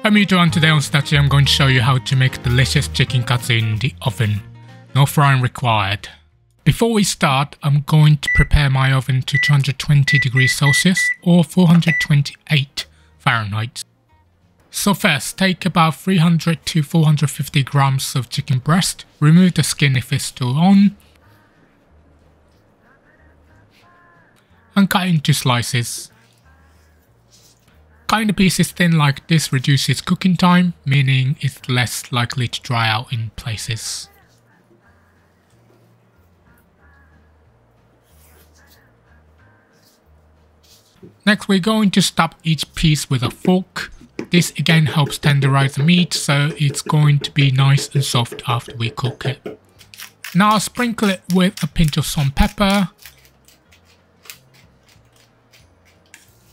Hi Mito, and today on Sesame I'm going to show you how to make delicious chicken katsu in the oven. No frying required. Before we start, I'm going to prepare my oven to 220 degrees Celsius or 428 Fahrenheit. So first, take about 300 to 450 grams of chicken breast, remove the skin if it's still on, and cut into slices. Cutting the pieces thin like this reduces cooking time, meaning it's less likely to dry out in places. Next, we're going to stab each piece with a fork. This again helps tenderize the meat, so it's going to be nice and soft after we cook it. Now I'll sprinkle it with a pinch of salt and pepper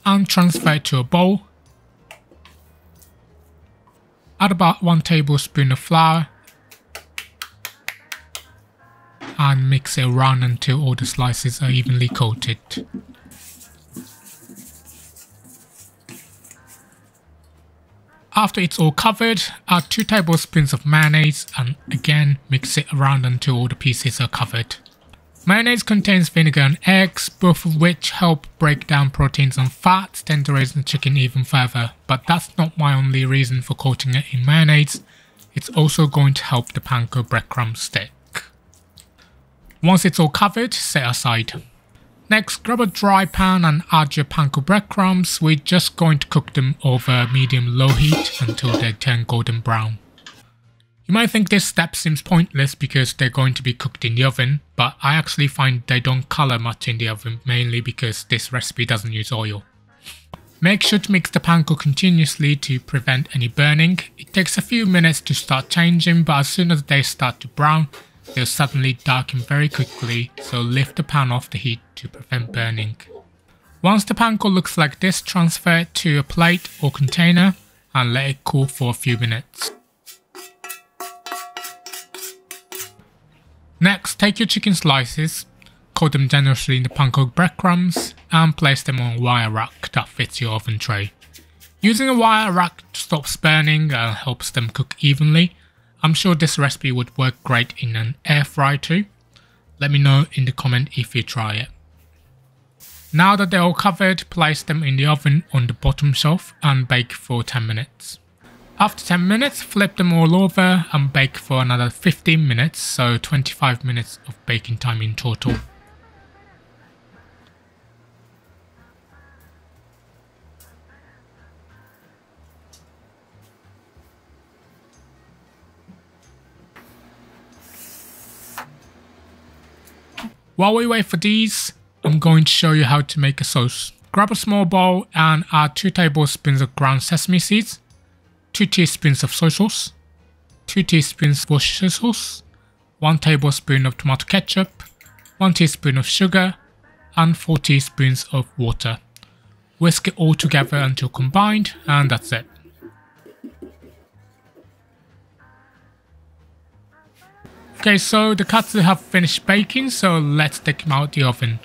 and transfer it to a bowl. Add about 1 tablespoon of flour and mix it around until all the slices are evenly coated. After it's all covered, add 2 tablespoons of mayonnaise and again mix it around until all the pieces are covered. Mayonnaise contains vinegar and eggs, both of which help break down proteins and fats, tenderizing the chicken even further. But that's not my only reason for coating it in mayonnaise. It's also going to help the panko breadcrumbs stick. Once it's all covered, set aside. Next, grab a dry pan and add your panko breadcrumbs. We're just going to cook them over medium-low heat until they turn golden brown. You might think this step seems pointless because they're going to be cooked in the oven, but I actually find they don't colour much in the oven, mainly because this recipe doesn't use oil. Make sure to mix the panko continuously to prevent any burning. It takes a few minutes to start changing, but as soon as they start to brown, they'll suddenly darken very quickly, so lift the pan off the heat to prevent burning. Once the panko looks like this, transfer it to a plate or container and let it cool for a few minutes. Next, take your chicken slices, coat them generously in the panko breadcrumbs and place them on a wire rack that fits your oven tray. Using a wire rack stops burning and helps them cook evenly. I'm sure this recipe would work great in an air fryer too. Let me know in the comment if you try it. Now that they're all covered, place them in the oven on the bottom shelf and bake for 10 minutes. After 10 minutes, flip them all over and bake for another 15 minutes, so 25 minutes of baking time in total. While we wait for these, I'm going to show you how to make a sauce. Grab a small bowl and add 2 tablespoons of ground sesame seeds, 2 teaspoons of soy sauce, 2 teaspoons of Worcestershire sauce, 1 tablespoon of tomato ketchup, 1 teaspoon of sugar, and 4 teaspoons of water. Whisk it all together until combined, and that's it. Okay, so the katsu have finished baking, so let's take them out of the oven.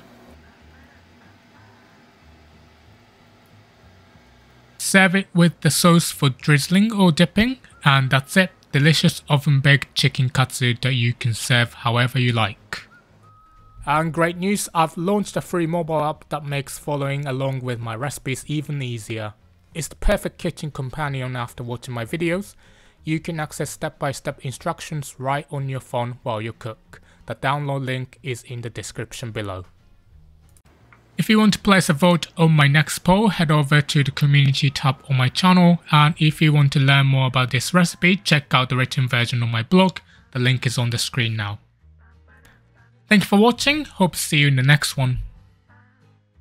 Serve it with the sauce for drizzling or dipping, and that's it. Delicious oven baked chicken katsu that you can serve however you like. And great news, I've launched a free mobile app that makes following along with my recipes even easier. It's the perfect kitchen companion after watching my videos. You can access step-by-step instructions right on your phone while you cook. The download link is in the description below. If you want to place a vote on my next poll, head over to the community tab on my channel, and if you want to learn more about this recipe, check out the written version on my blog. The link is on the screen now. Thank you for watching, hope to see you in the next one.